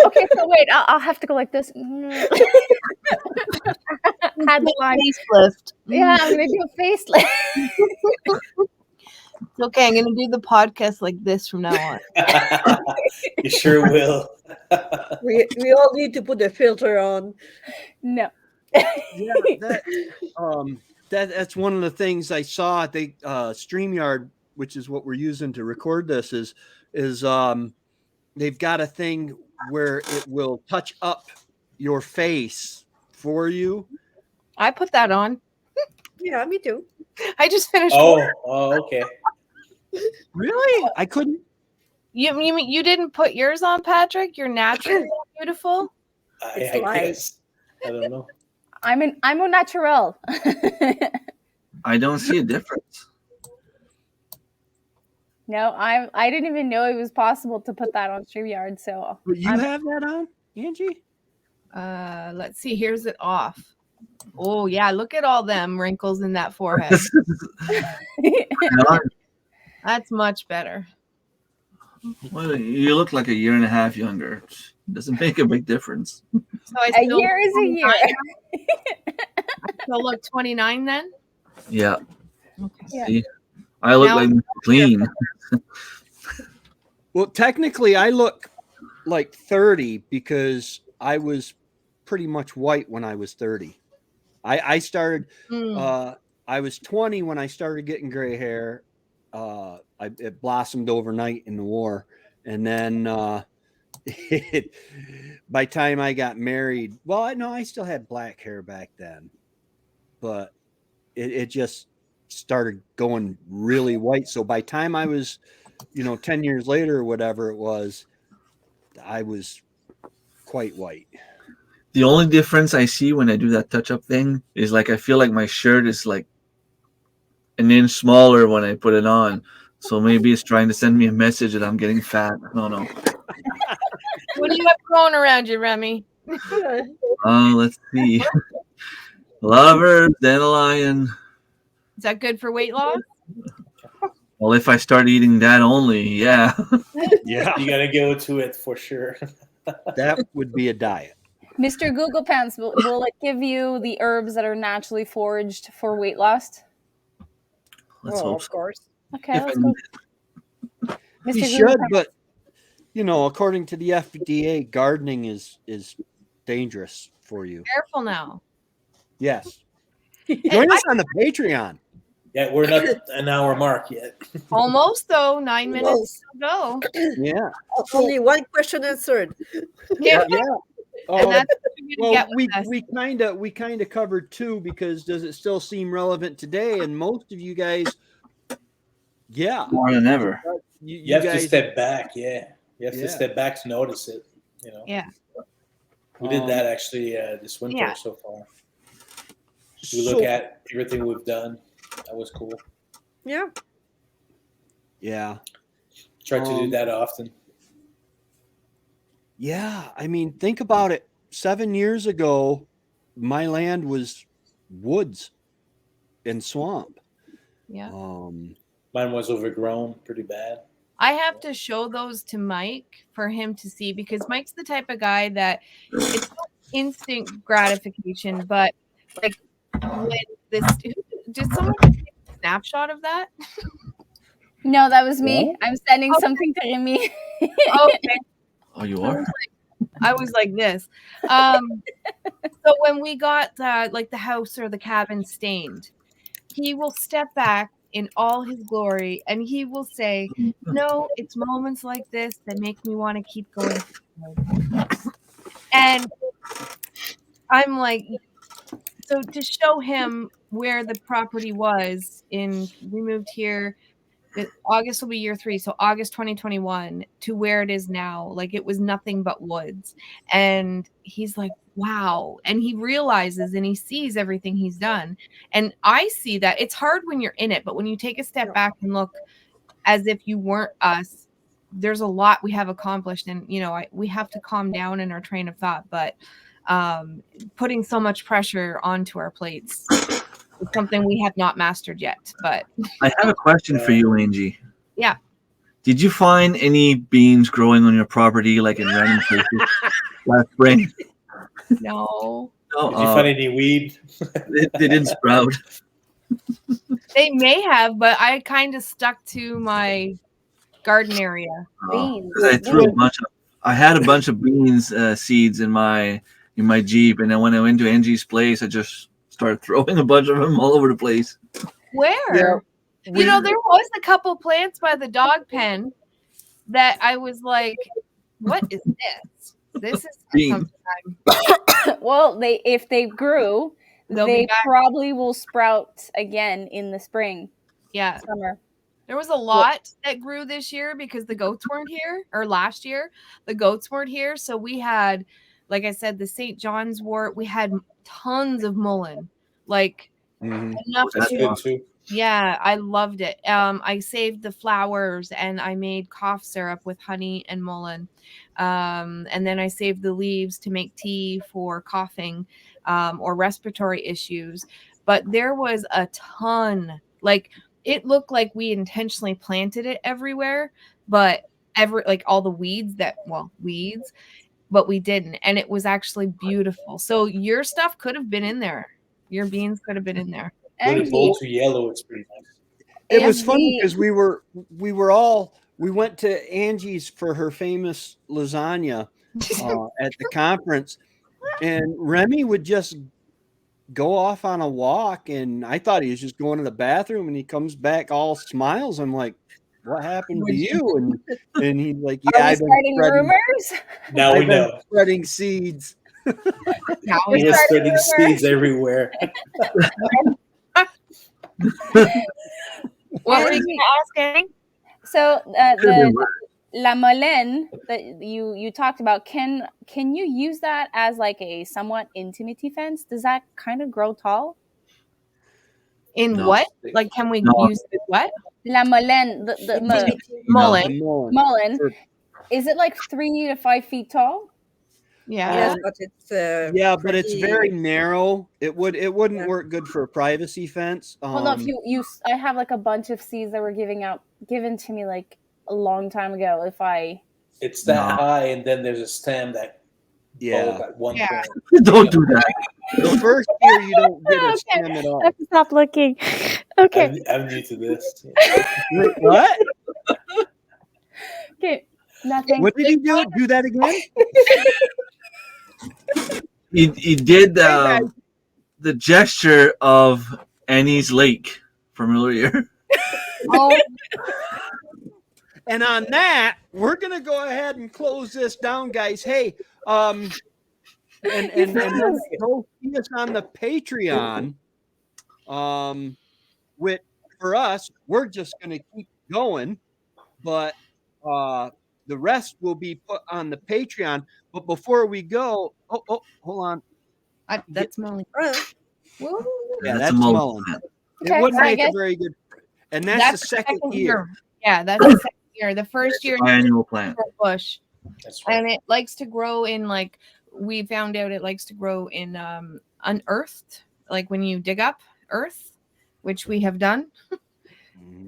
Okay, so wait, I'll have to go like this. Had the facelift. Yeah, I'm gonna do a facelift. It's okay. I'm gonna do the podcast like this from now on. You sure will. we all need to put the filter on. No. Yeah, that's one of the things I saw at the StreamYard, which is what we're using to record this. Is they've got a thing where it will touch up your face for you. I put that on. Yeah, me too. I just finished. Oh, okay. Really? I couldn't. You didn't put yours on, Patrick? You're naturally beautiful. I guess. I don't know. I'm a natural. I don't see a difference. No, I didn't even know it was possible to put that on StreamYard. So But you have that on, Angie? Let's see. Here's it off. Oh yeah, look at all them wrinkles in that forehead. That's much better. Well, you look like a year and a half younger. Doesn't make a big difference. So I a still year is a year. I still look 29 then. Yeah. Okay. Yeah. See, I look Now- like clean. Well, technically, I look like 30 because I was pretty much white when I was 30. I started. I was 20 when I started getting gray hair. It blossomed overnight in the war, and then by time I got married, well, I still had black hair back then, but it just started going really white. So by time I was, 10 years later or whatever it was, I was quite white. The only difference I see when I do that touch-up thing is like I feel like my shirt is like an inch smaller when I put it on. So maybe it's trying to send me a message that I'm getting fat. I don't know. What do you have growing around you, Remy? Let's see. A lot of herbs, dandelion. Is that good for weight loss? Well, if I start eating that only, yeah. Yeah, You gotta go to it for sure. that would be a diet. Mr. Google Pants, will it give you the herbs that are naturally foraged for weight loss? Let's hope of so. course. Okay, If I let's need go. it. He Google should, Pants. but according to the FDA, gardening is dangerous for you. Careful now. Yes. Join us on the Patreon. Yeah, we're not an hour mark yet. Almost though. 9 minutes to go. Yeah. Only one question answered. Yeah. Yeah. And that's what you're gonna Well, get with us. we kind of covered two because does it still seem relevant today? And most of you guys, yeah, More than ever. You have guys, to step back. Yeah, you have Yeah. to step back to notice it. Yeah. We did that actually this winter Yeah. so far. We look at everything we've done. That was cool. Yeah. Yeah. Try to do that often. Yeah, I mean, think about it. 7 years ago, my land was woods and swamp. Yeah. Mine was overgrown pretty bad. I have to show those to Mike for him to see because Mike's the type of guy that it's not instant gratification, but like when this did someone take a snapshot of that? No, that was me. I'm sending something to Remy. Okay. Oh, you are? I was like this. So when we got like the house or the cabin stained, he will step back in all his glory and he will say, "No, it's moments like this that make me want to keep going forward." And I'm like, so to show him where the property was we moved here. August will be year 3, so August 2021 to where it is now. Like it was nothing but woods, and he's like, "Wow!" And he realizes and he sees everything he's done, and I see that it's hard when you're in it, but when you take a step back and look as if you weren't us, there's a lot we have accomplished, and we have to calm down in our train of thought, but putting so much pressure onto our plates. It's something we have not mastered yet, but I have a question for you, Angie. Yeah. Did you find any beans growing on your property, like in random places last spring? no. No, Did you find any weed? they didn't sprout. They may have, but I kind of stuck to my garden area. Beans. 'Cause I had a bunch of beans seeds in my Jeep, and then when I went to Angie's place, I just started throwing a bunch of them all over the place. Where? Yeah, there was a couple plants by the dog pen that I was like, "What is this? This is Bean. something Well, if they grew, They'll be they back. probably will sprout again in the spring, yeah." summer. There was a lot that grew this year because the goats weren't here, or last year the goats weren't here, so we had like I said, the St. John's wort, we had tons of mullein, like enough That's to, good too. yeah, I loved it. I saved the flowers and I made cough syrup with honey and mullein. And then I saved the leaves to make tea for coughing or respiratory issues. But there was a ton, like it looked like we intentionally planted it everywhere, but like all the weeds, but we didn't. And it was actually beautiful. So your stuff could have been in there. Your beans could have been in there. When it Angie, goes to yellow, it's pretty nice. It was funny Angie, because we went to Angie's for her famous lasagna at the conference, and Remy would just go off on a walk, and I thought he was just going to the bathroom, and he comes back all smiles. I'm like, what happened to you? And he's like, are yeah, we I've been starting spreading, rumors? Now we I've been know. spreading seeds. Now He we was starting spreading rumors. seeds everywhere. What were you Angie, going to ask, Annie? so Could have been the La Molène that you talked about, can you use that as like a somewhat intimate fence? Does that kind of grow tall? In No. what? Like, can we No. use it? What? La Molène, Mullein. mullein, For- is it like 3 to 5 feet tall? Yeah. Yes, but it's yeah, but it's pretty- very narrow. It wouldn't Yeah. work good for a privacy fence. Well, no, if you I have like a bunch of seeds that were given to me like a long time ago. If I It's that No. high, and then there's a stem that yeah, bulb at one Yeah. point. Don't do that. the first year you don't get a Okay. stem at all. have to stop looking. Okay, I'm new to this. Wait, what? okay, nothing. What did he do? Do that again? He did guys. the gesture of Annie's Lake from earlier. Oh, And on that, we're gonna go ahead and close this down, guys. Hey, and go see us on the Patreon. Which for us, we're just gonna keep going, but the rest will be put on the Patreon. But before we go, hold on. That's mullein. Woo. Yeah, That's that's a mullein mullein. plant. Okay, It wouldn't so I make a guess- very good, and that's the second year. Yeah, that's the second year. The first year Biannual plant. is a bush, That's right. and it likes to grow in like we found out it likes to grow in unearthed, like when you dig up earth, which we have done,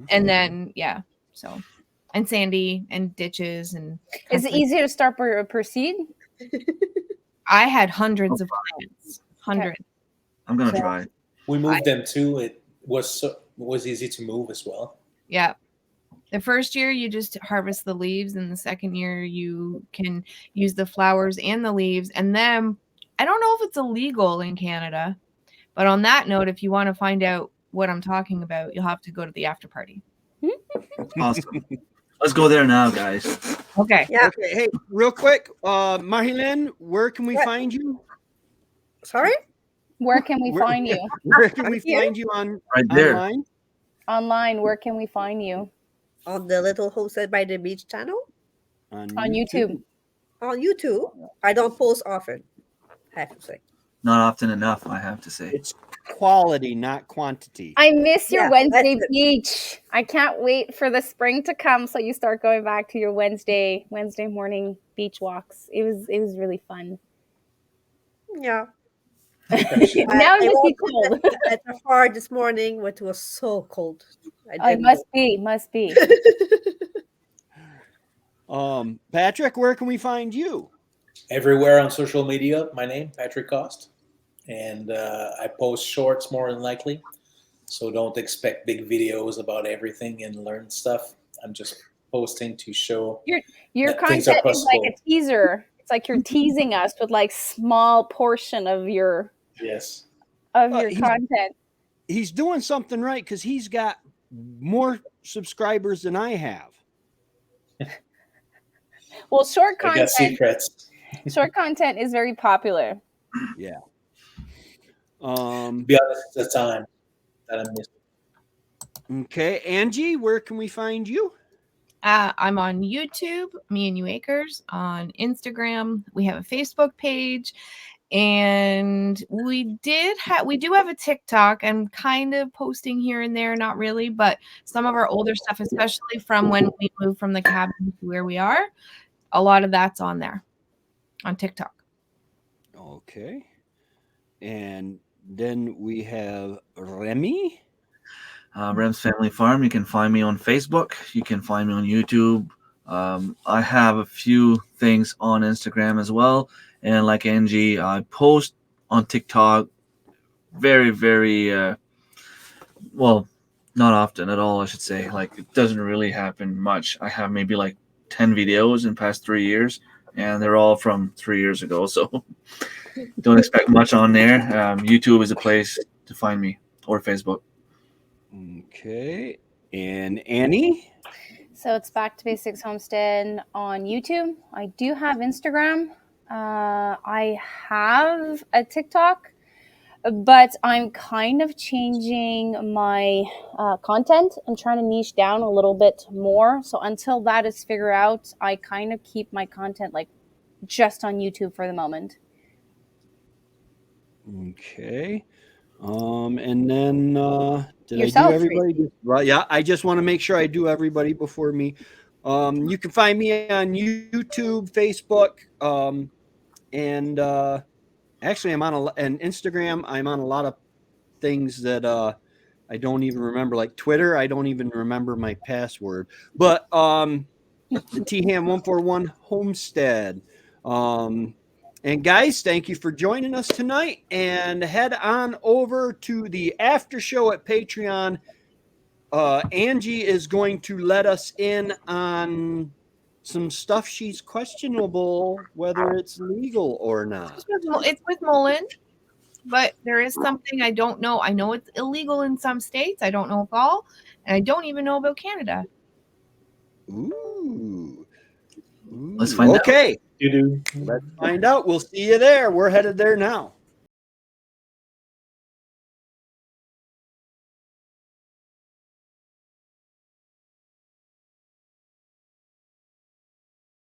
and then so and sandy and ditches and. is it easier to start per seed? I had hundreds of plants, hundreds. I'm gonna try. We moved them too. It was easy to move as well. Yeah. The first year you just harvest the leaves, and the second year you can use the flowers and the leaves. And then I don't know if it's illegal in Canada, but on that note, if you want to find out what I'm talking about, you'll have to go to the after party. Awesome. Let's go there now, guys. Okay. Yeah. Okay, hey, real quick, Marilyn, where can we find you? Sorry? Where can we Where- find you? Where can we Here. find you on Right there. online? Online, where can we find you? On the Little Homestead by the Beach channel? On YouTube. On YouTube. I don't post often, I have to say. Not often enough, I have to say. It's quality, not quantity. I miss your Yeah, Wednesday that's it. beach. I can't wait for the spring to come so you start going back to your Wednesday morning beach walks. It was really fun. Yeah. Now it must be cold. At the far this morning, but it was so cold. Oh, it must be. Patrick, where can we find you? Everywhere on social media, my name, Patrick Cost. And I post shorts more than likely. So don't expect big videos about everything and learn stuff. I'm just posting to show. Your that things are content is like possible. a teaser. It's like you're teasing us with like small portion of your Yes. he's- content. He's doing something right because he's got more subscribers than I have. Well, short I got content secrets. is very popular. Yeah. Be honest, it's the time that I'm missing. Okay, Angie, where can we find you? I'm on YouTube, Me and You Acres, on Instagram. We have a Facebook page, and we do have a TikTok. I'm kind of posting here and there, not really, but some of our older stuff, especially from when we moved from the cabin to where we are, a lot of that's on there on TikTok. Okay. And then we have Remy. Rem's Family Farm. You can find me on Facebook. You can find me on YouTube. I have a few things on Instagram as well. And like Angie, I post on TikTok very, very, well, not often at all, I should say. Like, it doesn't really happen much. I have maybe like 10 videos in the past 3 years, and they're all from 3 years ago. So don't expect much on there. YouTube is a place to find me, or Facebook. Okay. And Annie? So it's Back to Basics Homestead on YouTube. I do have Instagram. I have a TikTok, but I'm kind of changing my content. I'm trying to niche down a little bit more. So until that is figured out, I kind of keep my content like just on YouTube for the moment. Okay. And then did Yourself, I do everybody? Well, yeah, I just want to make sure I do everybody before me. You can find me on YouTube, Facebook, and actually I'm on and Instagram. I'm on a lot of things that I don't even remember, like Twitter. I don't even remember my password. But the THAM141 Homestead. And guys, thank you for joining us tonight, and head on over to the after show at Patreon. Angie is going to let us in on some stuff she's questionable whether it's legal or not. It's with Mullen, but there is something I don't know. I know it's illegal in some states. I don't know if all, and I don't even know about Canada. Ooh. Let's find out. Okay. Let's find out. We'll see you there. We're headed there now.